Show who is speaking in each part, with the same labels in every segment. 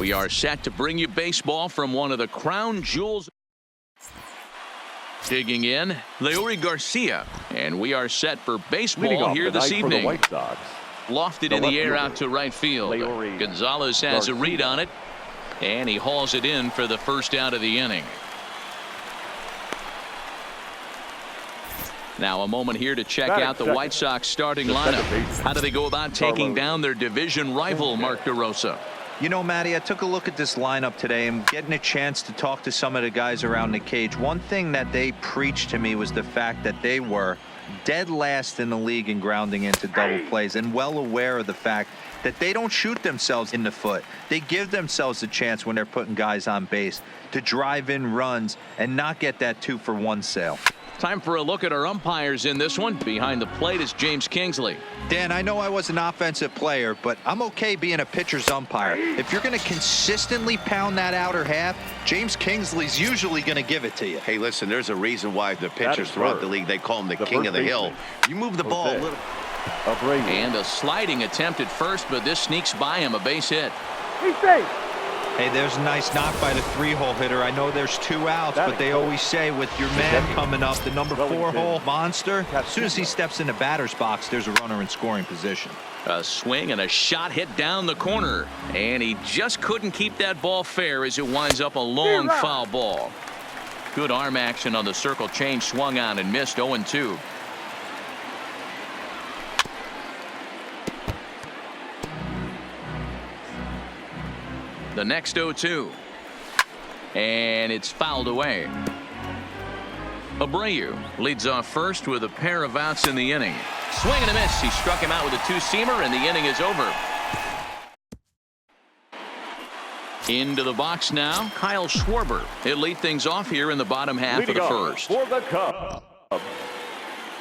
Speaker 1: We are set to bring you baseball from one of the crown jewels. Digging in, Leury Garcia, and we are set for baseball here this evening. Lofted in the air out to right field. Gonzalez has a read on it, and he hauls it in for the first out of the inning. Now a moment here to check out the White Sox starting lineup. How do they go about taking down their division rival, Mark DeRosa?
Speaker 2: You know, Matty, I took a look at this lineup today and getting a chance to talk to some of the guys around the cage. One thing that they preached to me was the fact that they were dead last in the league in grounding into double plays, and well aware of the fact that they don't shoot themselves in the foot. They give themselves a chance when they're putting guys on base to drive in runs and not get that 2-for-1 sale.
Speaker 1: Time for a look at our umpires in this one. Behind the plate is James Kingsley.
Speaker 2: Dan, I know I was an offensive player, but I'm okay being a pitcher's umpire. If you're going to consistently pound that outer half, James Kingsley's usually going to give it to you.
Speaker 3: Hey, listen, there's a reason why the pitchers throughout the league, they call him the king of the hill. You move the ball a little.
Speaker 1: And a sliding attempt at first, but this sneaks by him, a base hit.
Speaker 2: Hey, there's a nice knock by the 3-hole hitter. I know there's 2 outs, but they always say with your man coming up, the number 4-hole monster, as soon as he steps in the batter's box, there's a runner in scoring position.
Speaker 1: A swing and a shot hit down the corner, and he just couldn't keep that ball fair as it winds up a long foul ball. Good arm action on the circle change, swung on and missed. 0-2. The next 0-2, and it's fouled away. Abreu leads off first with a pair of outs in the inning. Swing and a miss. He struck him out with a 2-seamer, and the inning is over. Into the box now, Kyle Schwarber. He'll lead things off here in the bottom half of the first.
Speaker 4: For the Cubs,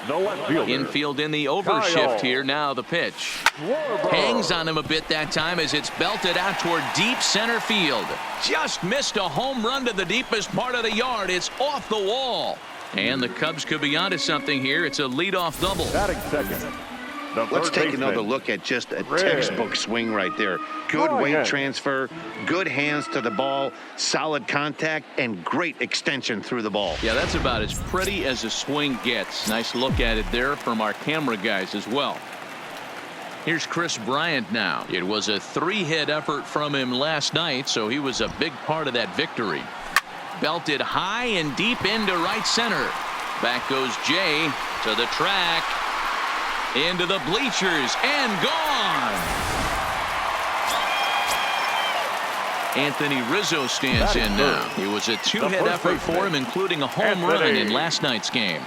Speaker 4: the left fielder,
Speaker 1: infield in the overshift here. Now the pitch. Hangs on him a bit that time as it's belted out toward deep center field. Just missed a home run to the deepest part of the yard. It's off the wall. And the Cubs could be onto something here. It's a leadoff double.
Speaker 4: Batting second.
Speaker 3: Let's take another look at just a textbook swing right there. Good weight transfer, good hands to the ball, solid contact, and great extension through the ball.
Speaker 1: Yeah, that's about as pretty as a swing gets. Nice look at it there from our camera guys as well. Here's Chris Bryant now. It was a 3-hit effort from him last night, so he was a big part of that victory. Belted high and deep into right center. Back goes Jay to the track. Into the bleachers and gone. Anthony Rizzo stands in now. It was a 2-hit effort for him, including a home run in last night's game.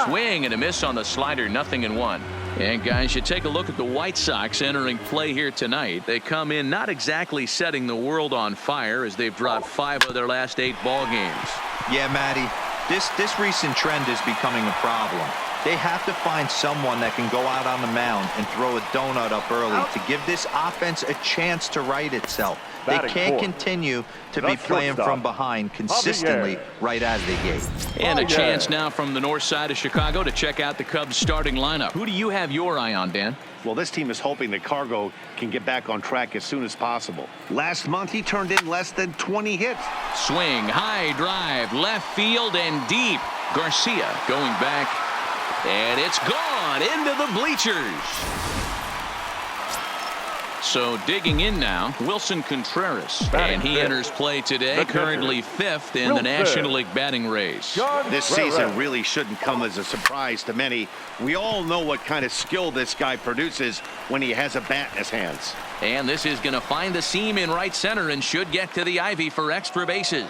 Speaker 1: Swing and a miss on the slider, 0-1. And guys, you take a look at the White Sox entering play here tonight. They come in not exactly setting the world on fire as they've dropped 5 of their last 8 ball games.
Speaker 2: Yeah, Matty, this recent trend is becoming a problem. They have to find someone that can go out on the mound and throw a donut up early to give this offense a chance to right itself. They can't continue to be playing from behind consistently right out of the gate.
Speaker 1: And a chance now from the north side of Chicago to check out the Cubs starting lineup. Who do you have your eye on, Dan?
Speaker 3: Well, this team is hoping that Cargo can get back on track as soon as possible. Last month, he turned in less than 20 hits.
Speaker 1: Swing, high drive, left field and deep. Garcia going back. And it's gone into the bleachers. So digging in now, Wilson Contreras. And he enters play today, currently 5th in the National League batting race.
Speaker 3: This season really shouldn't come as a surprise to many. We all know what kind of skill this guy produces when he has a bat in his hands.
Speaker 1: And this is going to find the seam in right center and should get to the ivy for extra bases.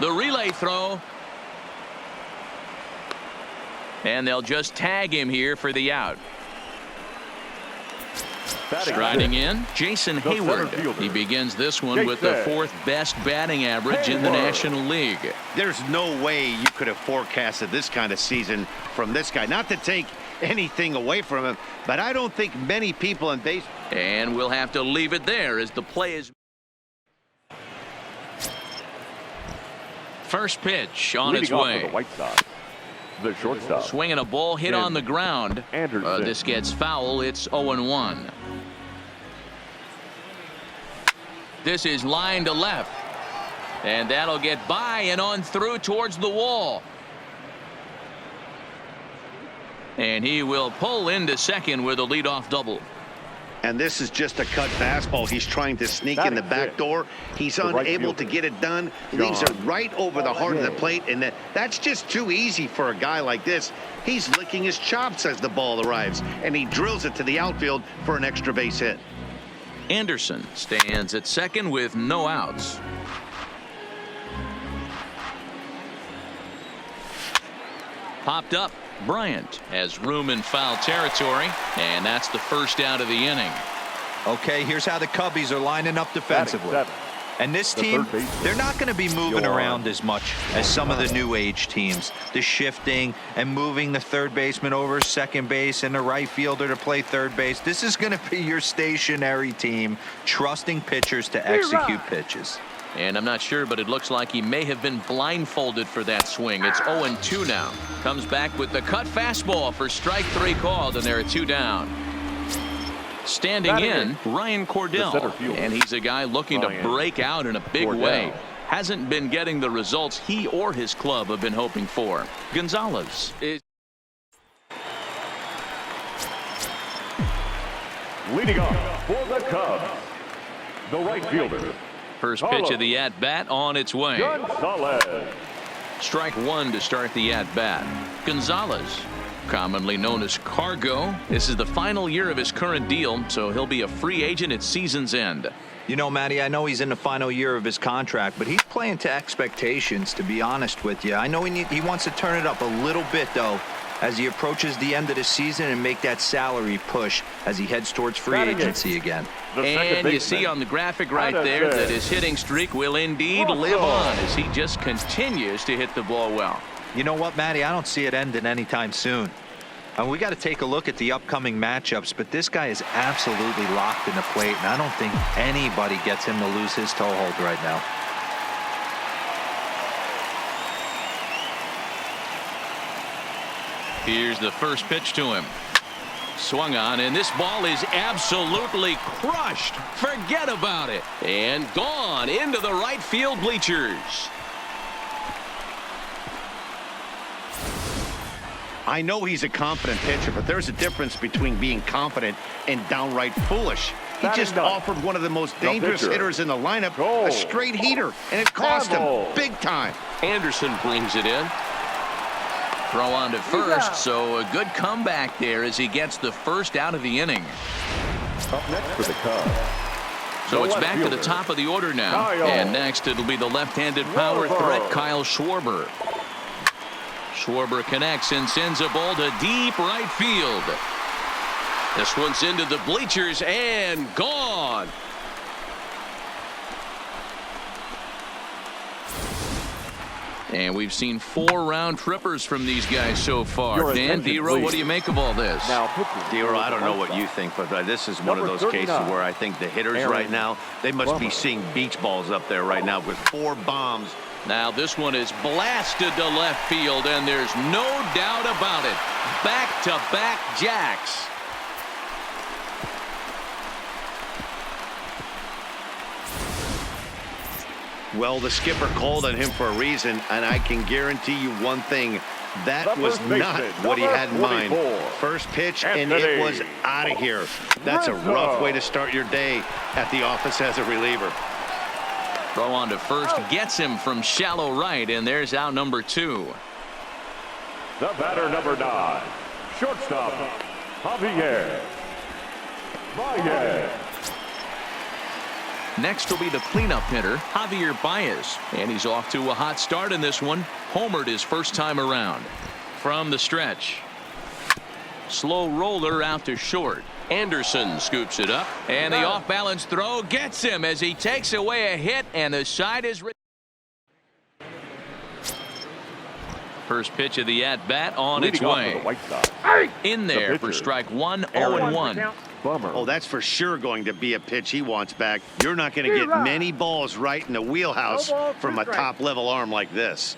Speaker 1: The relay throw. And they'll just tag him here for the out. Striding in, Jason Hayward. He begins this one with the 4th best batting average in the National League.
Speaker 3: There's no way you could have forecasted this kind of season from this guy. Not to take anything away from him, but I don't think many people in baseball.
Speaker 1: And we'll have to leave it there as the play is. First pitch on its way.
Speaker 4: The White Sox. The shortstop.
Speaker 1: Swinging a ball hit on the ground. This gets foul. It's 0-1. This is line to left. And that'll get by and on through towards the wall. And he will pull into second with a leadoff double.
Speaker 3: And this is just a cut fastball. He's trying to sneak in the back door. He's unable to get it done. Leaves it right over the heart of the plate. And that's just too easy for a guy like this. He's licking his chops as the ball arrives. And he drills it to the outfield for an extra base hit.
Speaker 1: Anderson stands at second with no outs. Popped up. Bryant has room in foul territory, and that's the first out of the inning.
Speaker 2: Okay, here's how the Cubbies are lining up defensively. And this team, they're not going to be moving around as much as some of the new age teams. The shifting and moving the third baseman over second base and the right fielder to play third base. This is going to be your stationary team, trusting pitchers to execute pitches.
Speaker 1: And I'm not sure, but it looks like he may have been blindfolded for that swing. It's 0-2 now. Comes back with the cut fastball for strike 3 called, and there are 2 down. Standing in, Ryan Cordell, and he's a guy looking to break out in a big way. Hasn't been getting the results he or his club have been hoping for. Gonzalez is
Speaker 4: leading off for the Cubs, the right fielder.
Speaker 1: First pitch of the at-bat on its way.
Speaker 4: Gonzalez.
Speaker 1: Strike 1 to start the at-bat. Gonzalez, commonly known as Cargo. This is the final year of his current deal, so he'll be a free agent at season's end.
Speaker 2: You know, Matty, I know he's in the final year of his contract, but he's playing to expectations, to be honest with you. I know he wants to turn it up a little bit, though, as he approaches the end of the season and make that salary push as he heads towards free agency again.
Speaker 1: And you see on the graphic right there that his hitting streak will indeed live on as he just continues to hit the ball well.
Speaker 2: You know what, Matty? I don't see it ending anytime soon. We got to take a look at the upcoming matchups, but this guy is absolutely locked in the plate, and I don't think anybody gets him to lose his toehold right now.
Speaker 1: Here's the first pitch to him. Swung on, and this ball is absolutely crushed. Forget about it. And gone into the right field bleachers.
Speaker 3: I know he's a confident pitcher, but there's a difference between being confident and downright foolish. He just offered one of the most dangerous hitters in the lineup a straight heater, and it cost him big time.
Speaker 1: Anderson brings it in. Throw on to first, so a good comeback there as he gets the first out of the inning.
Speaker 4: Up next for the Cubs.
Speaker 1: So it's back to the top of the order now. And next it'll be the left-handed power threat, Kyle Schwarber. Schwarber connects and sends a ball to deep right field. This one's into the bleachers and gone. And we've seen 4 round trippers from these guys so far. Dan Dero, what do you make of all this?
Speaker 5: Now, Dero, I don't know what you think, but this is one of those cases where I think the hitters right now, they must be seeing beach balls up there right now with 4 bombs.
Speaker 1: Now this one is blasted to left field, and there's no doubt about it. Back-to-back jacks.
Speaker 3: Well, the skipper called on him for a reason, and I can guarantee you one thing. That was not what he had in mind. First pitch, and it was out of here. That's a rough way to start your day at the office as a reliever.
Speaker 1: Throw on to first gets him from shallow right, and there's out number 2.
Speaker 4: The batter, number 9, shortstop, Javier Baez.
Speaker 1: Next will be the cleanup hitter, Javier Baez. And he's off to a hot start in this one. Homered his first time around. From the stretch. Slow roller out to short. Anderson scoops it up. And the off-balance throw gets him as he takes away a hit, and the side is... First pitch of the at-bat on its way. In there for strike 1, 0-1.
Speaker 3: Oh, that's for sure going to be a pitch he wants back. You're not going to get many balls right in the wheelhouse from a top-level arm like this.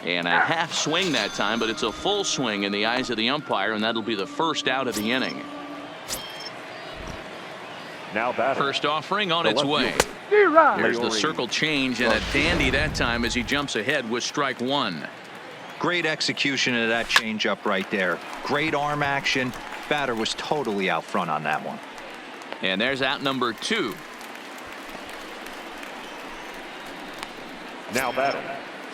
Speaker 1: And a half swing that time, but it's a full swing in the eyes of the umpire, and that'll be the first out of the inning.
Speaker 4: Now batting.
Speaker 1: First offering on
Speaker 4: The
Speaker 1: its
Speaker 4: left
Speaker 1: way.
Speaker 4: fielder.
Speaker 1: There's the circle change and a dandy that time as he jumps ahead with strike one.
Speaker 2: Great execution of that changeup right there. Great arm action. Batter was totally out front on that one.
Speaker 1: And there's out number 2.
Speaker 4: Now batting.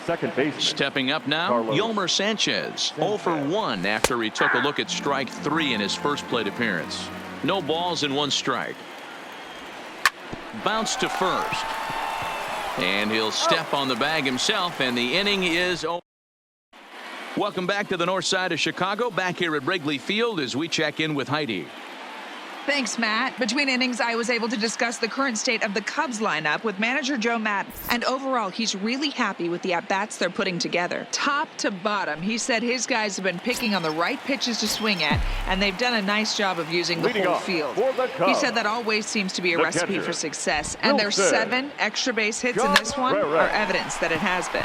Speaker 4: Second baseman.
Speaker 1: Stepping up now,
Speaker 4: Carlos.
Speaker 1: Yolmer Sanchez. 0 for 1 after he took a look at strike 3 in his first plate appearance. No balls and 1 strike. Bounce to first. And he'll step on the bag himself, and the inning is over. Welcome back to the north side of Chicago, back here at Wrigley Field as we check in with Heidi.
Speaker 6: Thanks, Matt. Between innings, I was able to discuss the current state of the Cubs lineup with manager Joe Maddon. And overall, he's really happy with the at-bats they're putting together. Top to bottom, he said his guys have been picking on the right pitches to swing at, and they've done a nice job of using the
Speaker 4: Leading
Speaker 6: whole
Speaker 4: off
Speaker 6: field.
Speaker 4: for the
Speaker 6: He
Speaker 4: Cubs,
Speaker 6: said that always seems to be a
Speaker 4: the
Speaker 6: recipe
Speaker 4: catcher,
Speaker 6: for success, and their
Speaker 4: Wilson.
Speaker 6: 7 extra base hits in this one
Speaker 4: Contreras.
Speaker 6: are evidence that it has been.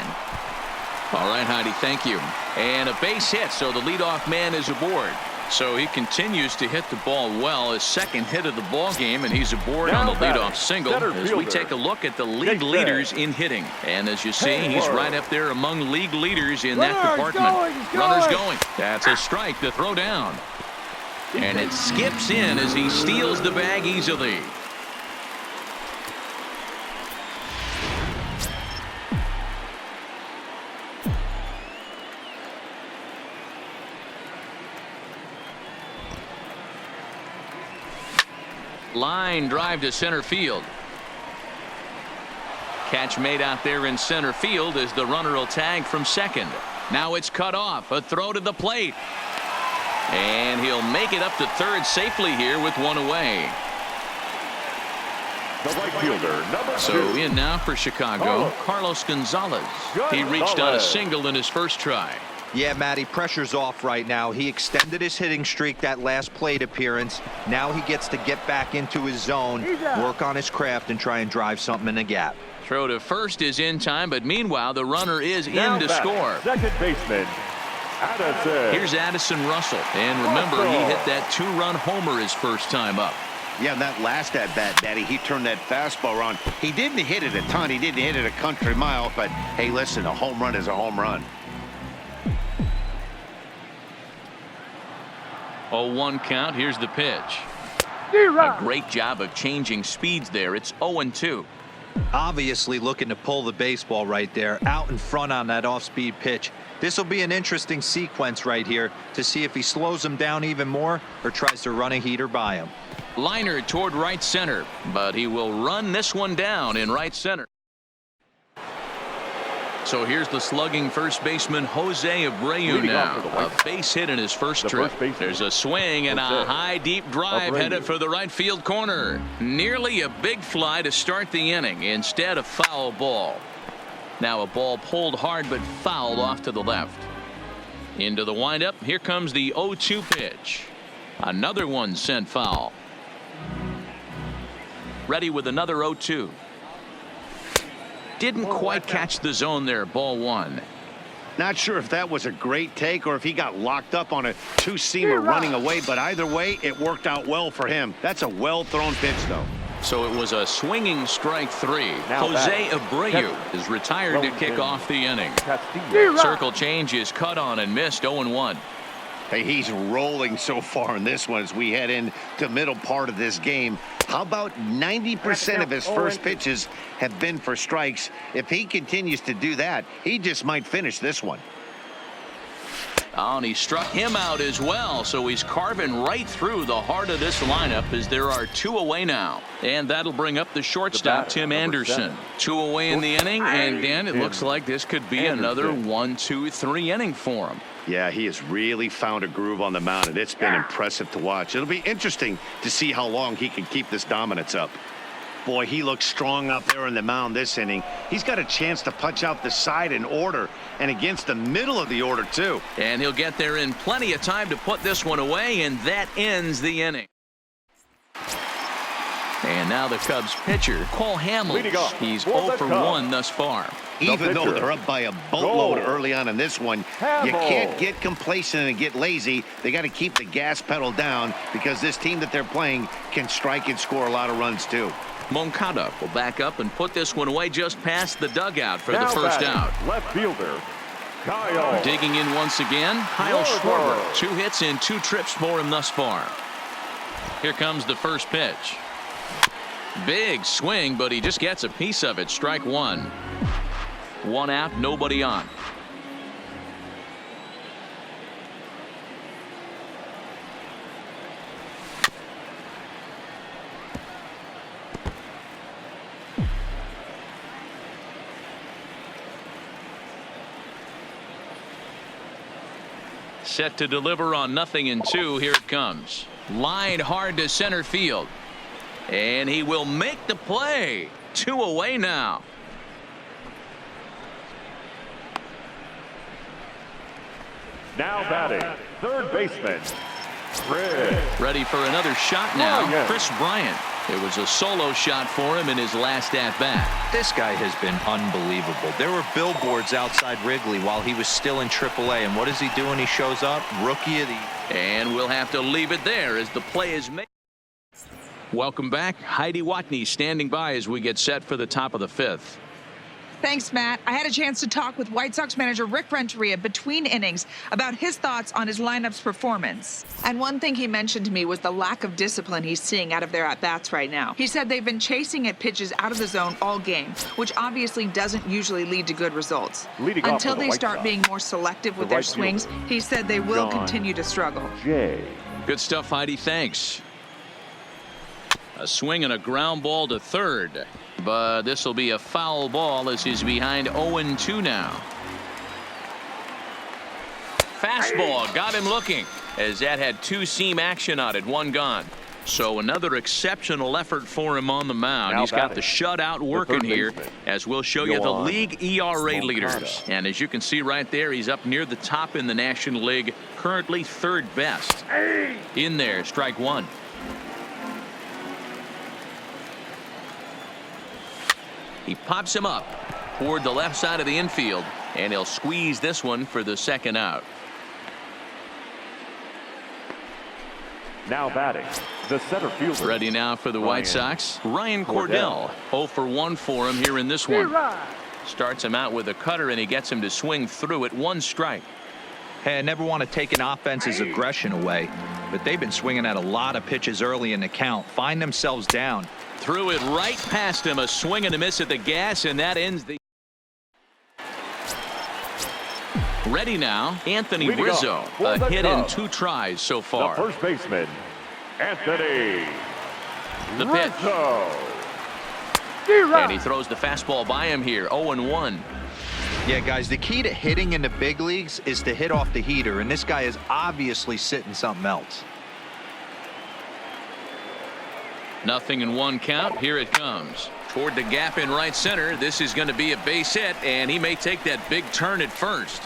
Speaker 1: All right, Heidi, thank you. And a base hit, so the leadoff man is aboard. So he continues to hit the ball well, his second hit of the ball game, and he's aboard
Speaker 4: Now
Speaker 1: on the
Speaker 4: batting,
Speaker 1: leadoff single
Speaker 4: center
Speaker 1: as we
Speaker 4: fielder,
Speaker 1: take a look at the league
Speaker 4: Jake
Speaker 1: leaders
Speaker 4: Gray.
Speaker 1: in hitting. And as you see,
Speaker 4: Hey,
Speaker 1: he's
Speaker 4: Ward.
Speaker 1: right up there among league leaders in that department. Runners going. That's a strike to throw down. And it skips in as he steals the bag easily. Line drive to center field. Catch made out there in center field as the runner will tag from second. Now it's cut off. A throw to the plate. And he'll make it up to third safely here with 1 away.
Speaker 4: The right fielder, number 2.
Speaker 1: So in now for Chicago, Carlos Gonzalez. He reached on a single in his first try.
Speaker 2: Yeah, Matty, pressure's off right now. He extended his hitting streak that last plate appearance. Now he gets to get back into his zone, work on his craft, and try and drive something in the gap.
Speaker 1: Throw to first is in time, but meanwhile the runner is
Speaker 4: Now
Speaker 1: in to
Speaker 4: batting,
Speaker 1: score.
Speaker 4: second baseman, Addison.
Speaker 1: Here's Addison Russell. And remember, he hit that 2-run homer his first time up.
Speaker 3: Yeah, and that last at-bat, Daddy, he turned that fastball around. He didn't hit it a ton. He didn't hit it a country mile. But, hey, listen, a home run is a home run.
Speaker 1: 0-1 count. Here's the pitch. A great job of changing speeds there. It's 0-2.
Speaker 2: Obviously looking to pull the baseball right there, out in front on that off-speed pitch. This will be an interesting sequence right here to see if he slows him down even more or tries to run a heater by him.
Speaker 1: Liner toward right center, but he will run this one down in right center. So here's the slugging first baseman Jose Abreu
Speaker 4: Leading
Speaker 1: now.
Speaker 4: off for the White
Speaker 1: A base hit in his first
Speaker 4: The
Speaker 1: trip.
Speaker 4: first baseman,
Speaker 1: There's a swing and a
Speaker 4: Jose
Speaker 1: high deep drive
Speaker 4: Abreu.
Speaker 1: headed for the right field corner. Nearly a big fly to start the inning. Instead a foul ball. Now a ball pulled hard but fouled off to the left. Into the windup. Here comes the 0-2 pitch. Another one sent foul. Ready with another 0-2. Didn't quite catch the zone there. Ball 1.
Speaker 3: Not sure if that was a great take or if he got locked up on a two-seamer running away, but either way, it worked out well for him. That's a well-thrown pitch, though.
Speaker 1: So it was a swinging strike 3.
Speaker 4: Now
Speaker 1: Jose
Speaker 4: batting,
Speaker 1: Abreu
Speaker 4: catcher,
Speaker 1: is retired to kick
Speaker 4: Wilson.
Speaker 1: off the inning.
Speaker 4: Castillo.
Speaker 1: Circle change is cut on and missed. 0-1.
Speaker 3: Hey, he's rolling so far in this one as we head into the middle part of this game. How about 90% of his first pitches have been for strikes? If he continues to do that, he just might finish this one.
Speaker 1: Oh, and he struck him out as well, so he's carving right through the heart of this lineup as there are 2 away now. And that'll bring up the shortstop,
Speaker 4: batter,
Speaker 1: Tim
Speaker 4: number
Speaker 1: Anderson.
Speaker 4: 7.
Speaker 1: 2 away in the inning, and Dan, it
Speaker 4: Tim
Speaker 1: looks like this could be
Speaker 4: Anderson.
Speaker 1: another 1, 2, 3 inning for him.
Speaker 3: Yeah, he has really found a groove on the mound, and it's been impressive to watch. It'll be interesting to see how long he can keep this dominance up. Boy, he looks strong out there in the mound this inning. He's got a chance to punch out the side in order and against the middle of the order, too.
Speaker 1: And he'll get there in plenty of time to put this one away, and that ends the inning. And now the Cubs pitcher, Cole Hamels. He's 0 for 1 thus far.
Speaker 3: Even though they're up by a boatload early on in this one, you can't get complacent and get lazy. They got to keep the gas pedal down because this team that they're playing can strike and score a lot of runs too.
Speaker 1: Moncada will back up and put this one away just past the dugout for the first out.
Speaker 4: Left fielder, Kyle.
Speaker 1: Digging in once again, Kyle Schwarber. 2 hits and 2 trips for him thus far. Here comes the first pitch. Big swing, but he just gets a piece of it. Strike 1. 1 out, nobody on. Set to deliver on 0-2. Here it comes. Line hard to center field. And he will make the play. 2 away now.
Speaker 4: Now batting, third baseman, Chris.
Speaker 1: Ready for another shot now,
Speaker 4: Bryant.
Speaker 1: Chris Bryant. It was a solo shot for him in his last at-bat.
Speaker 2: This guy has been unbelievable. There were billboards outside Wrigley while he was still in AAA. And what does he do when he shows up? Rookie of the...
Speaker 1: And we'll have to leave it there as the play is made. Welcome back. Heidi Watney standing by as we get set for the top of the 5th.
Speaker 6: Thanks, Matt. I had a chance to talk with White Sox manager Rick Renteria between innings about his thoughts on his lineup's performance. And one thing he mentioned to me was the lack of discipline he's seeing out of their at-bats right now. He said they've been chasing at pitches out of the zone all game, which obviously doesn't usually lead to good results. Until they start being more selective with their swings, he said they will continue to struggle.
Speaker 1: Good stuff, Heidi. Thanks. A swing and a ground ball to third. But this will be a foul ball as he's behind 0-2 now. Fastball got him looking as that had 2-seam action on it. 1 gone. So another exceptional effort for him on the mound. He's got the shutout working here as we'll show you the league ERA leaders. And as you can see right there, he's up near the top in the National League, currently 3rd best. In there, strike 1. He pops him up toward the left side of the infield, and he'll squeeze this one for the 2nd out.
Speaker 4: Now batting, the center fielder.
Speaker 1: Ready now for the White Sox, Ryan Cordell. 0 for 1 for him here in this one. Starts him out with a cutter, and he gets him to swing through it. 1 strike.
Speaker 2: Hey, I never want to take an offense's aggression away, but they've been swinging at a lot of pitches early in the count. Find themselves down.
Speaker 1: Threw it right past him. A swing and a miss at the gas, and that ends the... Ready now, Anthony Rizzo. A hit in 2 tries so far.
Speaker 4: The first baseman, Anthony
Speaker 1: The pitch.
Speaker 4: Rizzo.
Speaker 1: And he throws the fastball by him here. 0-1.
Speaker 2: Yeah, guys, the key to hitting in the big leagues is to hit off the heater, and this guy is obviously sitting something else.
Speaker 1: 0-1 count. Here it comes. Toward the gap in right center. This is going to be a base hit, and he may take that big turn at first.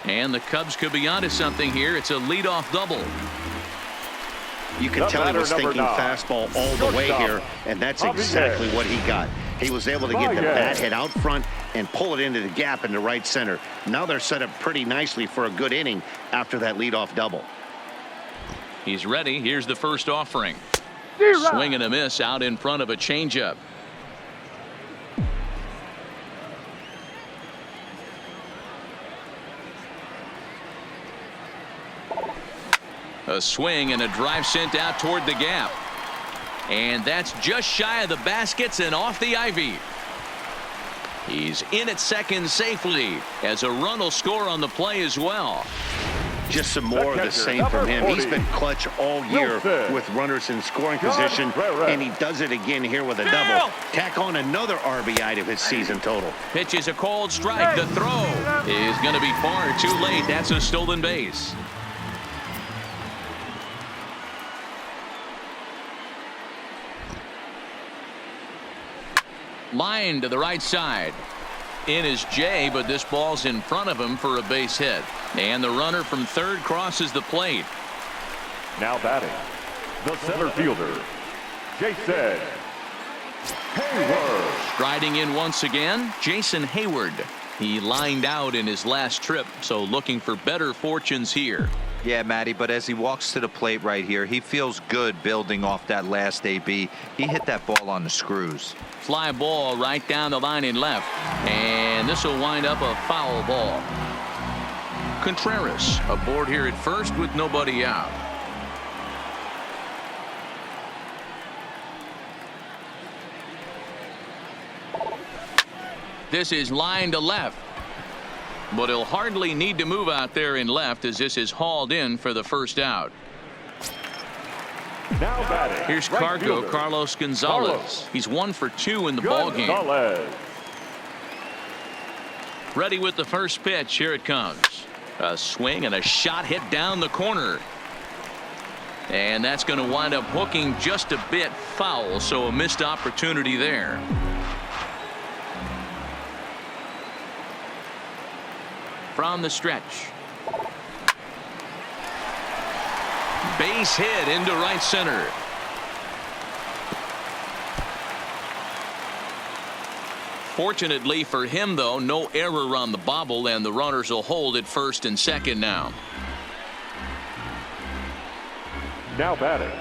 Speaker 1: And the Cubs could be onto something here. It's a leadoff double.
Speaker 3: You can tell he was thinking fastball all the way here, and that's exactly what he got. He was able to get the bat hit out front and pull it into the gap in the right center. Now they're set up pretty nicely for a good inning after that leadoff double.
Speaker 1: He's ready. Here's the first offering. Swing and a miss out in front of a changeup. A swing and a drive sent out toward the gap. And that's just shy of the baskets and off the ivy. He's in at second safely as a run will score on the play as well.
Speaker 3: Just some more of the same from him. He's been clutch all year with runners in scoring position, and he does it again here with a double. Tack on another RBI to his season total.
Speaker 1: Pitch is a cold strike. The throw is going to be far too late. That's a stolen base. Line to the right side. In is Jay, but this ball's in front of him for a base hit. And the runner from third crosses the plate.
Speaker 4: Now batting, The center fielder, Jason Hayward.
Speaker 1: Striding in once again, Jason Hayward. He lined out in his last trip, so looking for better fortunes here.
Speaker 2: Yeah, Matty, but as he walks to the plate right here, he feels good building off that last AB. He hit that ball on the screws.
Speaker 1: Fly ball right down the line in left, and this will wind up a foul ball. Contreras aboard here at first with nobody out. This is line to left, but he'll hardly need to move out there in left as this is hauled in for the first out.
Speaker 4: Now batting.
Speaker 1: Here's
Speaker 4: right
Speaker 1: Cargo,
Speaker 4: fielder,
Speaker 1: Carlos Gonzalez.
Speaker 4: Carlos.
Speaker 1: He's 1 for 2 in the ball game.
Speaker 4: Gonzalez.
Speaker 1: Ready with the first pitch. Here it comes. A swing and a shot hit down the corner. And that's going to wind up hooking just a bit foul, so a missed opportunity there. From the stretch. Base hit into right center. Fortunately for him, though, no error on the bobble, and the runners will hold at first and second now.
Speaker 4: Now batting.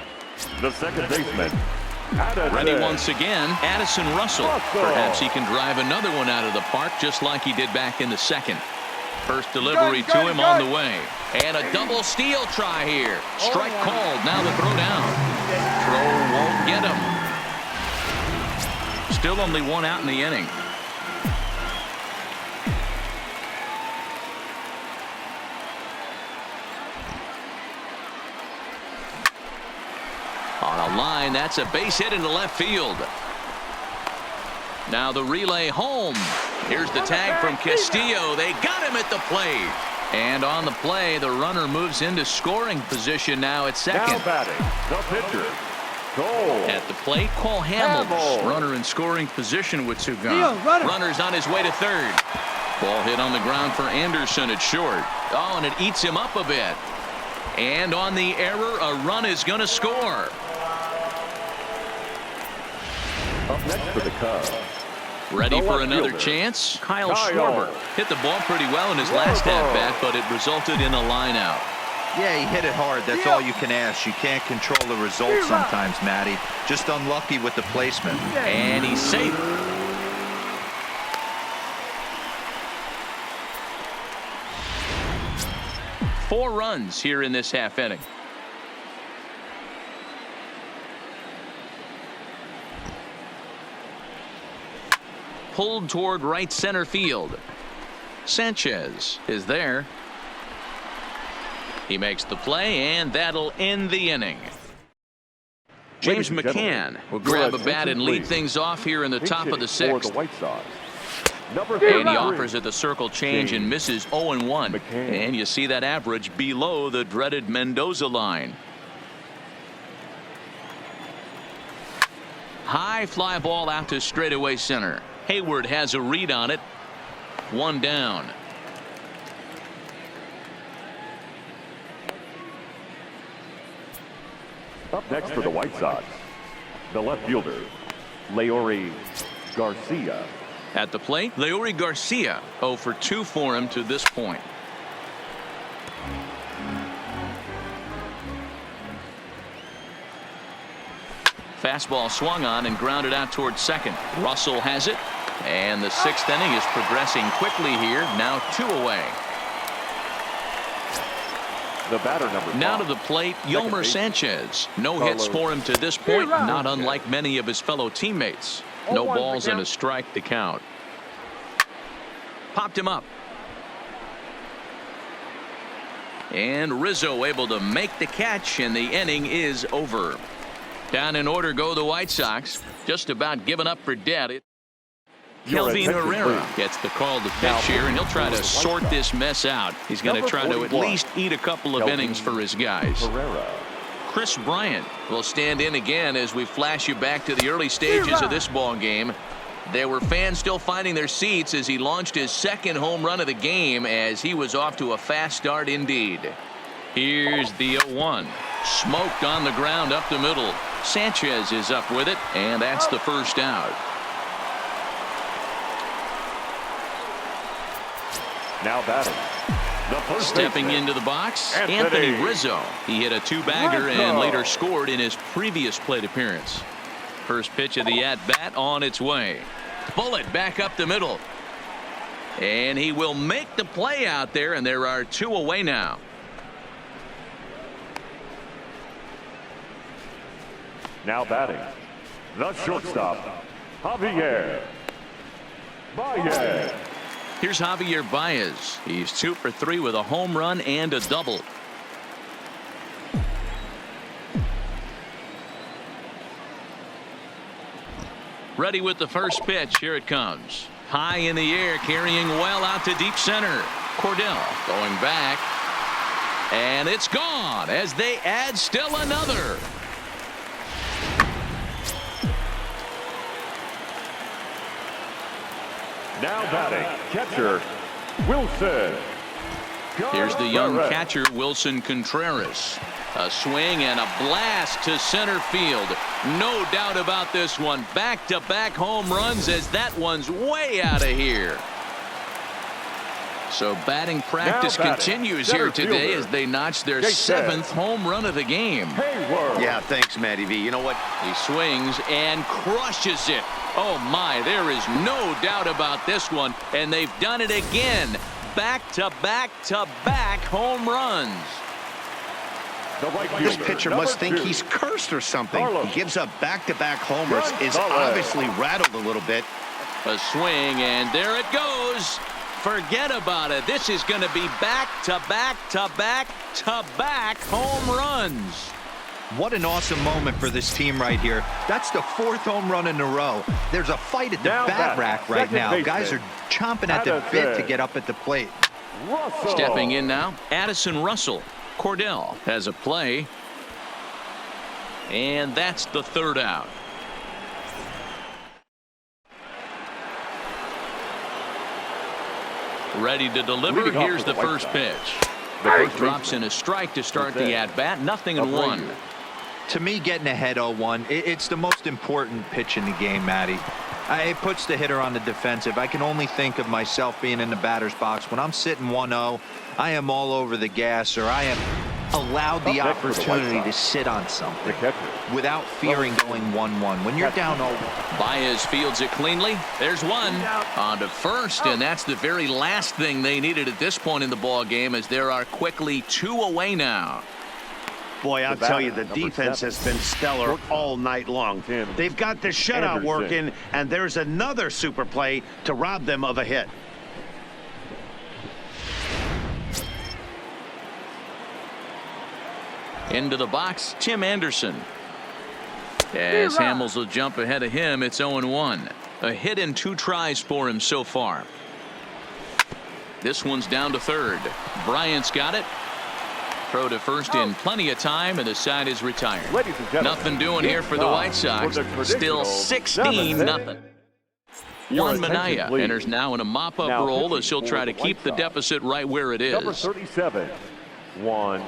Speaker 4: The second baseman.
Speaker 1: Ready once again, Addison Russell. Perhaps he can drive another one out of the park just like he did back in the second. First delivery to him on the way. And a double steal try here. Strike called. Now the throw down. Throw won't get him. Still only one out in the inning. On a line, that's a base hit into left field. Now the relay home. Here's the tag from Castillo. They got him at the plate. And on the play, the runner moves into scoring position now at second.
Speaker 4: Now batting, the pitcher, Cole.
Speaker 1: At the plate, Cole Hamels. Runner in scoring position with two gone. Runner's on his way to third. Ball hit on the ground for Anderson at short. Oh, and it eats him up a bit. And on the error, a run is going to score.
Speaker 4: Up next for the Cubs.
Speaker 1: Ready for another chance? Kyle Schwarber hit the ball pretty well in his last at-bat, but it resulted in a line out.
Speaker 2: Yeah, he hit it hard. That's all you can ask. You can't control the result sometimes, Matty. Just unlucky with the placement.
Speaker 1: And he's safe. Four runs here in this half inning. Pulled toward right center field. Sanchez is there. He makes the play, and that'll end the inning. James McCann will grab a bat and lead things off here in the top of the sixth. And he offers it the circle change and misses 0-1. And you see that average below the dreaded Mendoza line. High fly ball out to straightaway center. Hayward has a read on it. One down.
Speaker 4: Up next for the White Sox, the left fielder, Leury Garcia.
Speaker 1: At the plate, Leury Garcia 0 for 2 for him to this point. Fastball swung on and grounded out towards second. Russell has it, and the sixth inning is progressing quickly here. Now 2 away.
Speaker 4: The batter number 5.
Speaker 1: Now to the plate, Yolmer Sanchez. No hits for him to this point, not unlike many of his fellow teammates. No balls and a strike to count. Popped him up. And Rizzo able to make the catch, and the inning is over. Down in order go the White Sox. Just about given up for dead. Kelvin Herrera gets the call to pitch here, and he'll try to sort this mess out. He's going to try to at least eat a couple of innings for his guys. Chris Bryant will stand in again as we flash you back to the early stages of this ball game. There were fans still finding their seats as he launched his second home run of the game, as he was off to a fast start indeed. Here's the 0-1. Smoked on the ground up the middle. Sanchez is up with it, and that's the first out.
Speaker 4: Now batting. The first
Speaker 1: Stepping
Speaker 4: baseman,
Speaker 1: into the box,
Speaker 4: Anthony.
Speaker 1: Anthony Rizzo. He hit a two-bagger and
Speaker 4: Rizzo.
Speaker 1: later scored in his previous plate appearance. First pitch of the at-bat on its way. Bullet back up the middle. And he will make the play out there, and there are 2 away now.
Speaker 4: Now batting. The shortstop, Javier Baez.
Speaker 1: Here's Javier Baez. He's 2 for 3 with a home run and a double. Ready with the first pitch. Here it comes. High in the air, carrying well out to deep center. Cordell going back. And it's gone as they add still another.
Speaker 4: Now batting, catcher, Wilson.
Speaker 1: Here's the young
Speaker 4: Contreras.
Speaker 1: catcher, Wilson Contreras. A swing and a blast to center field. No doubt about this one. Back-to-back home runs as that one's way out of here. So batting practice continues here today as they notch their 7th home run of the game.
Speaker 4: Hayward.
Speaker 5: Yeah, thanks, Matty V. You know what?
Speaker 1: He swings and crushes it. Oh my, there is no doubt about this one, and they've done it again. Back-to-back-to-back home runs.
Speaker 4: The right
Speaker 3: This
Speaker 4: fielder,
Speaker 3: pitcher
Speaker 4: number
Speaker 3: must think
Speaker 4: 2.
Speaker 3: he's cursed or something.
Speaker 4: Carlos.
Speaker 3: He gives up back-to-back homers, is
Speaker 4: Gonzalez.
Speaker 3: obviously rattled a little bit.
Speaker 1: A swing, and there it goes. Forget about it. This is going to be back-to-back-to-back-to-back home runs.
Speaker 2: What an awesome moment for this team right here. That's the 4th home run in a row. There's a fight at the
Speaker 4: Now
Speaker 2: bat
Speaker 4: batting,
Speaker 2: rack right
Speaker 4: second
Speaker 2: now.
Speaker 4: baseman,
Speaker 2: Guys are chomping at the bit to
Speaker 4: Addison.
Speaker 2: get up at the plate.
Speaker 4: Russell.
Speaker 1: Stepping in now, Addison Russell. Cordell has a play. And that's the 3rd out. Ready to deliver.
Speaker 4: Leading off
Speaker 1: Here's
Speaker 4: for
Speaker 1: the
Speaker 4: the White
Speaker 1: first
Speaker 4: Sox.
Speaker 1: pitch.
Speaker 4: The first
Speaker 1: Drops
Speaker 4: baseman,
Speaker 1: in a strike to start
Speaker 4: Jose
Speaker 1: the at-bat. Nothing in 1.
Speaker 4: Abreu.
Speaker 2: To me, getting ahead 0-1, it's the most important pitch in the game, Matty. It puts the hitter on the defensive. I can only think of myself being in the batter's box. When I'm sitting 1-0, I am all over the gas, or I am allowed the
Speaker 4: Up next for the White
Speaker 2: opportunity to
Speaker 4: Sox.
Speaker 2: sit on
Speaker 4: The
Speaker 2: something
Speaker 4: catcher.
Speaker 2: without fearing going 1-1. When you're down 0,
Speaker 1: Baez fields it cleanly. There's one on to first, and that's the very last thing they needed at this point in the ball game, as there are quickly 2 away now.
Speaker 3: Boy, I'll
Speaker 4: The
Speaker 3: tell you, the
Speaker 4: batter, number
Speaker 3: defense
Speaker 4: 7.
Speaker 3: has been stellar all night long.
Speaker 4: Tim
Speaker 3: They've got the shutout
Speaker 4: Anderson.
Speaker 3: working, and there's another super play to rob them of a hit.
Speaker 1: Into the box, Tim Anderson. As Hamels will jump ahead of him, it's 0-1. A hit in 2 tries for him so far. This one's down to 3rd. Bryant's got it. Throw to first in plenty of time, and the side is retired.
Speaker 4: Ladies and gentlemen,
Speaker 1: Nothing doing here for the White Sox. Still 16-0. Juan Minaya enters now in a mop-up
Speaker 4: Now
Speaker 1: role
Speaker 4: pitching
Speaker 1: as he'll
Speaker 4: for
Speaker 1: try to
Speaker 4: the
Speaker 1: keep
Speaker 4: White
Speaker 1: the
Speaker 4: Sox.
Speaker 1: deficit right where it
Speaker 4: Number
Speaker 1: is.
Speaker 4: 37, Juan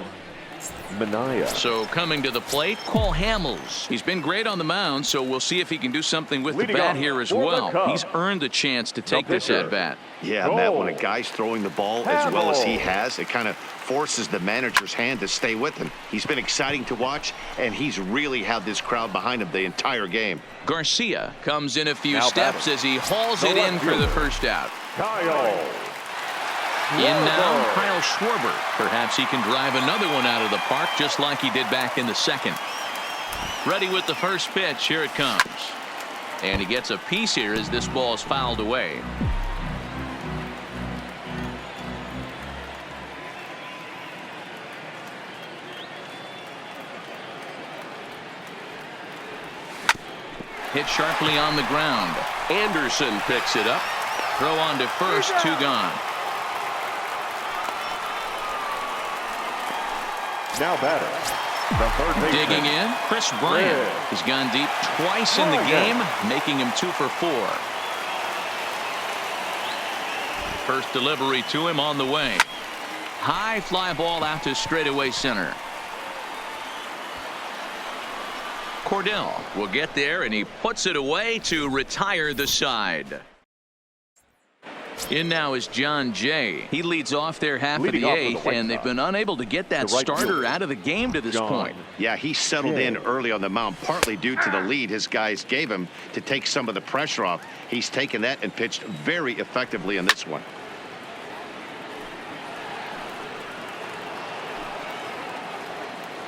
Speaker 4: Minaya.
Speaker 1: So coming to the plate, Cole Hamels. He's been great on the mound, so we'll see if he can do something with
Speaker 4: Leading
Speaker 1: the bat
Speaker 4: off
Speaker 1: here as
Speaker 4: for the
Speaker 1: well.
Speaker 4: Cubs.
Speaker 1: He's earned the chance to take this
Speaker 4: pitcher.
Speaker 1: at bat.
Speaker 3: Yeah, Matt, when a guy's throwing the ball as well as he has, it kind of forces the manager's hand to stay with him. He's been exciting to watch, and he's really had this crowd behind him the entire game.
Speaker 1: Garcia comes in a few
Speaker 4: Now
Speaker 1: steps
Speaker 4: batting.
Speaker 1: as he hauls
Speaker 4: The
Speaker 1: it in
Speaker 4: left
Speaker 1: for the
Speaker 4: fielder.
Speaker 1: first out.
Speaker 4: Kyle.
Speaker 1: In now,
Speaker 4: Schwarber.
Speaker 1: Kyle Schwarber. Perhaps he can drive another one out of the park just like he did back in the 2nd. Ready with the first pitch. Here it comes. And he gets a piece here as this ball is fouled away. Hit sharply on the ground. Anderson picks it up. Throw on to first, 2 gone.
Speaker 4: Now batter. The third baseman.
Speaker 1: Digging in, Chris Bryant.
Speaker 4: Red.
Speaker 1: He's gone deep twice in the game, making him 2 for 4. First delivery to him on the way. High fly ball out to straightaway center. Cordell will get there, and he puts it away to retire the side. In now is John Jay. He leads off their half of the eighth, and they've been unable to get that starter out of the game to this point.
Speaker 3: Yeah, he settled in early on the mound, partly due to the lead his guys gave him to take some of the pressure off. He's taken that and pitched very effectively in this one.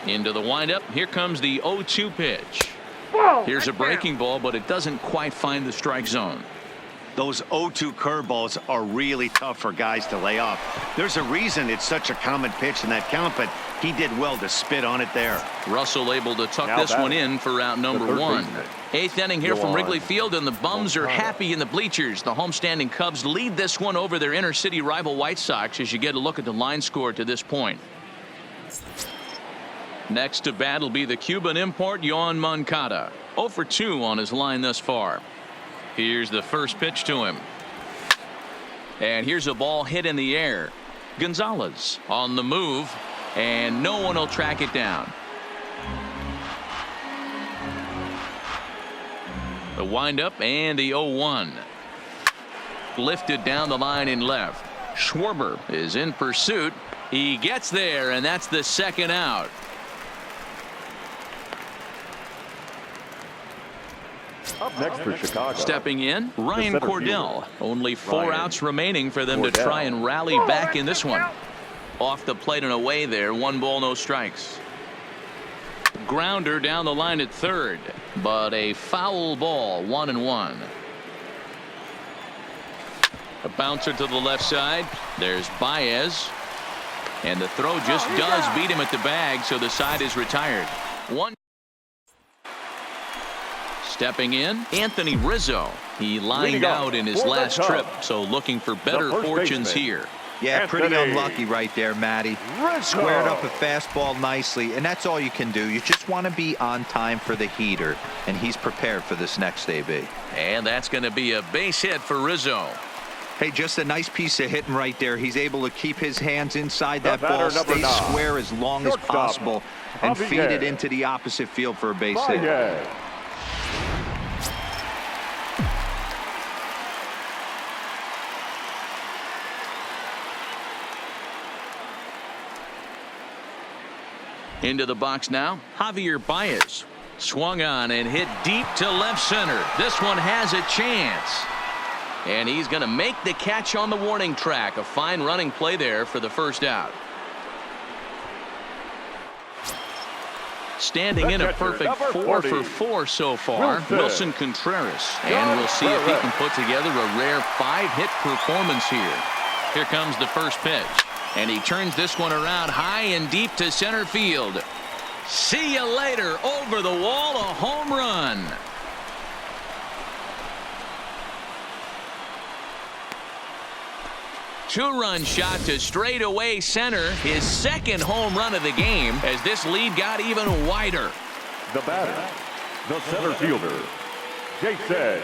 Speaker 1: Into the windup. Here comes the 0-2 pitch. Here's a breaking ball, but it doesn't quite find the strike zone.
Speaker 3: Those 0-2 curveballs are really tough for guys to lay off. There's a reason it's such a common pitch in that count, but he did well to spit on it there.
Speaker 1: Russell able to tuck this one in for out number one. Eighth inning here from Wrigley Field, and the Bums are happy in the bleachers. The homestanding Cubs lead this one over their inner city rival White Sox as you get a look at the line score to this point. Next to bat will be the Cuban import Yoan Moncada. 0 for 2 on his line thus far. Here's the first pitch to him. And here's a ball hit in the air. Gonzalez on the move, and no one will track it down. The windup and the 0-1. Lifted down the line in left. Schwarber is in pursuit. He gets there, and that's the second out.
Speaker 4: Up next for Chicago.
Speaker 1: Stepping in, Ryan Cordell. Only 4 outs remaining for them to try and rally back in this one. Off the plate and away there. 1 ball, no strikes. Grounder down the line at third, but a foul ball. 1-1. A bouncer to the left side. There's Baez, and the throw just does beat him at the bag, so the side is retired. 1. Stepping in, Anthony Rizzo. He lined out in his last trip, so looking for better fortunes here.
Speaker 2: Yeah, pretty unlucky right there, Matty. Squared up a fastball nicely, and that's all you can do. You just want to be on time for the heater, and he's prepared for this next AB.
Speaker 1: And that's going to be a base hit for Rizzo.
Speaker 2: Hey, just a nice piece of hitting right there. He's able to keep his hands inside that ball, stay square as long as possible, and feed it into the opposite field for a base hit.
Speaker 1: Into the box now, Javier Baez. Swung on and hit deep to left center. This one has a chance. And he's going to make the catch on the warning track. A fine running play there for the first out. Standing in a perfect 4 for 4 so far, Wilson Contreras. And we'll see if he can put together a rare 5-hit performance here. Here comes the first pitch. And he turns this one around high and deep to center field. See you later. Over the wall, a home run. Two-run shot to straightaway center. His second home run of the game as this lead got even wider.
Speaker 4: The batter, the center fielder, Jason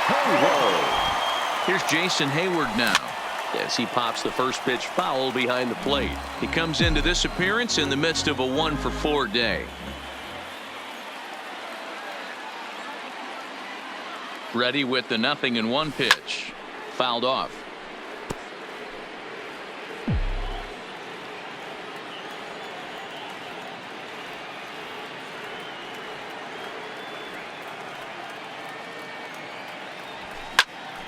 Speaker 4: Hayward.
Speaker 1: Here's Jason Hayward now, as he pops the first pitch foul behind the plate. He comes into this appearance in the midst of a 1 for 4 day. Ready with the 0-1 pitch. Fouled off.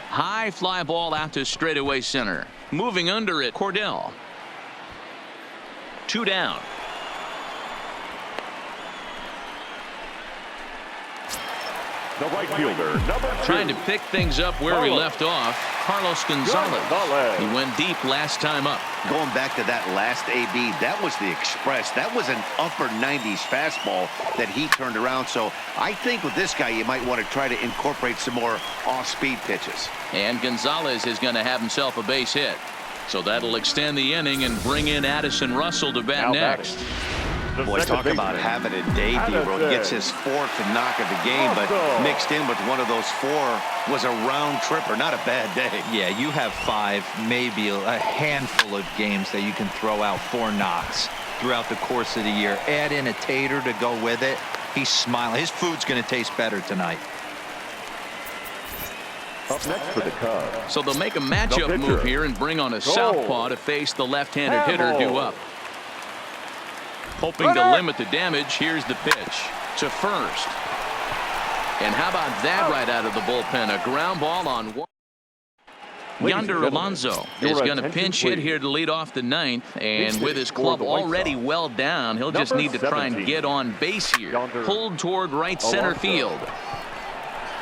Speaker 1: High fly ball out to straightaway center. Moving under it, Cordell. 2 down.
Speaker 4: The right fielder, number 2.
Speaker 1: Trying to pick things up where he left off, Carlos Gonzalez. He went deep last time up.
Speaker 3: Going back to that last AB, that was the express. That was an upper 90s fastball that he turned around. So I think with this guy, you might want to try to incorporate some more off-speed pitches.
Speaker 1: And Gonzalez is going to have himself a base hit. So that'll extend the inning and bring in Addison Russell to bat next.
Speaker 3: Boy, talk about having a day, D-Road. Gets his 4th knock of the game, but mixed in with one of those 4 was a round tripper. Not a bad day.
Speaker 2: Yeah, you have 5, maybe a handful of games that you can throw out 4 knocks throughout the course of the year. Add in a tater to go with it. He's smiling. His food's going to taste better tonight.
Speaker 4: Up next for the Cubs.
Speaker 1: So they'll make a matchup move here and bring on a southpaw to face the left-handed hitter due up. Hoping to limit the damage, here's the pitch to first. And how about that right out of the bullpen? A ground ball on one. Yonder Alonso is going to pinch hit here to lead off the ninth, and with his club already well down, he'll just need to try and get on base here. Pulled toward right center field.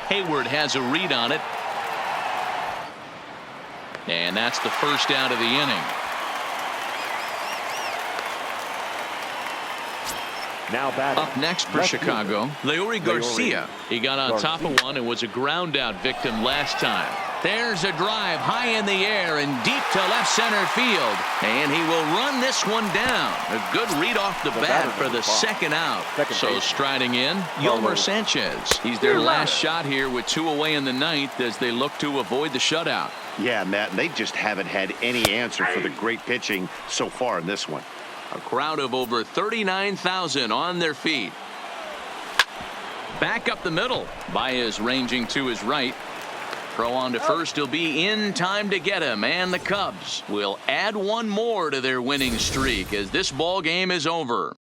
Speaker 1: Hayward has a read on it. And that's the first out of the inning.
Speaker 4: Now batting.
Speaker 1: Up next for Chicago, Leury Garcia. He got on top of one and was a ground out victim last time. There's a drive high in the air and deep to left center field. And he will run this one down. A good read off the bat for the second out. So striding in, Yolmer Sanchez. He's their last shot here with 2 away in the ninth as they look to avoid the shutout.
Speaker 3: Yeah, Matt, they just haven't had any answer for the great pitching so far in this one.
Speaker 1: A crowd of over 39,000 on their feet. Back up the middle. Baez ranging to his right. Throw on to first. He'll be in time to get him. And the Cubs will add one more to their winning streak as this ball game is over.